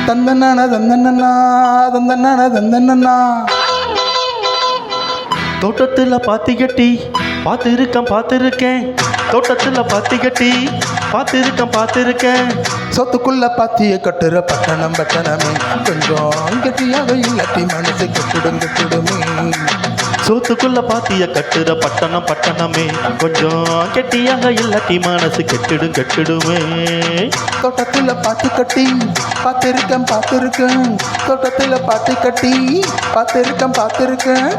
தந்தனான தந்தனனா தந்தனான தந்தனனா. தோட்டத்தில் பாத்தி கட்டி பார்த்துருக்கேன் தோட்டத்தில் பாத்தி கட்டி பார்த்துருக்கேன் சொத்துக்குள்ள பாத்திய கட்டுற பட்டணம் பட்டணமே கொஞ்சம் கெட்டியாக இல்லாட்டி மனசு கெட்டுடுமே. சோத்துக்குள்ள பாத்திய கட்டுற பட்டணமே கொஞ்சம் கெட்டியாக இல்லாட்டி மனசு கெட்டுடுமே. தோட்டத்தில் பாத்தி கட்டி பார்த்துருக்கேன் தோட்டத்தில் பாத்தி கட்டி பார்த்துருக்கேன்.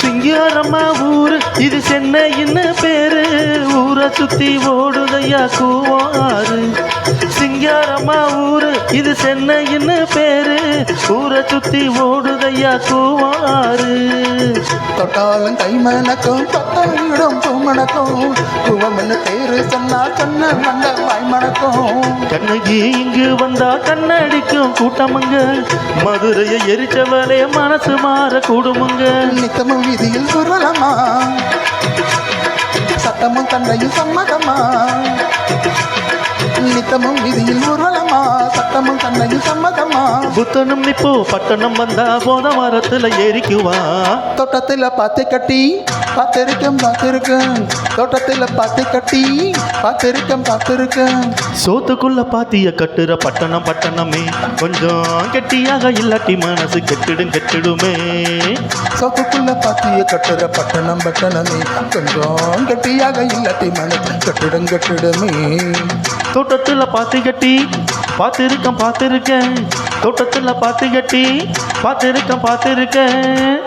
சிங்காரம்மா ஊரு இது சென்னைன்னு பேரு ஊரை சுத்தி ஓடுதையா கூவாரு. சிங்காரம்மா ஊரு இது சென்னைன்னு பேரு ஊரை சுத்தி ஓடுதையா கூவாரு. தொட்டாலும் கை மணக்கும் தொட்டம் பூமணக்கும் பூவம்னு பேரு சொன்னா சொன்ன மண்ட வாய் மணக்கும். கண்ணகி இங்கு வந்தா கண்ணடிக்கும் கூட்டமுங்க மதுரையை எரிச்சவளே மனசு மாற கூடுமுங்க. நித்தமும் வீதியில் குரலமா சட்டமும் தண்டையும் சம்மதமா. நித்தமும் வீதியில் ஊர்வலமா சட்டமும் தண்டையும் சம்மதமா. புத்தனும் நிப்போ பட்டணம் வந்தா போத மரத்துல ஏறிக்குவா. தோட்டத்தில் பாத்தி கட்டி பார்த்துருக்கேன் தோட்டத்தில் பாத்தி கட்டி பார்த்துருக்கேன். சோத்துக்குள்ள பாத்திய கட்டுற பட்டணமே கொஞ்சம் கெட்டியாக இல்லாட்டி மனசு கெட்டுடுமே. சோத்துக்குள்ள பாத்திய கட்டுற பட்டணமே கொஞ்சம் கெட்டியாக இல்லாட்டி மனசு கெட்டுடுமே. தோட்டத்துல பாத்தி கட்டி பார்த்துருக்கேன் தோட்டத்துல பாத்தி கட்டி பார்த்துருக்கேன்.